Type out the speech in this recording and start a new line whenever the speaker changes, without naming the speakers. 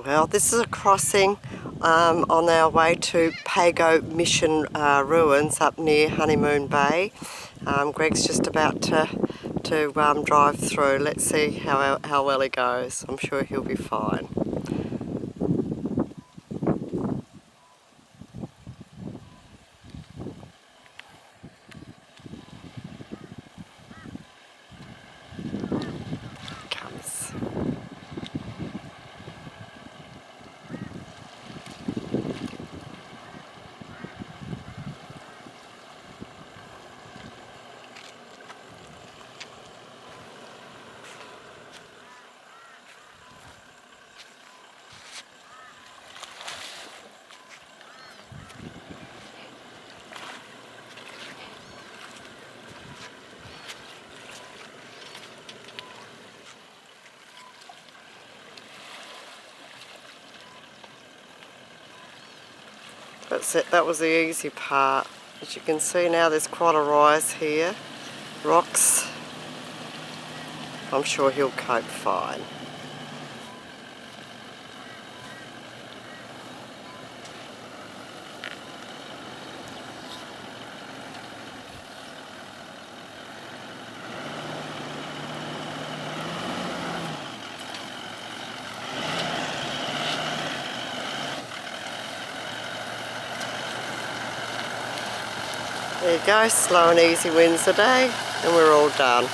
Well, this is a crossing on our way to Pago Mission ruins up near Honeymoon Bay. Greg's just about to drive through. Let's see how well he goes. I'm sure he'll be fine. Comes. That's it, that was the easy part. As you can see now, there's quite a rise here. Rocks. I'm sure he'll cope fine. There you go, slow and easy wins the day, and we're all done.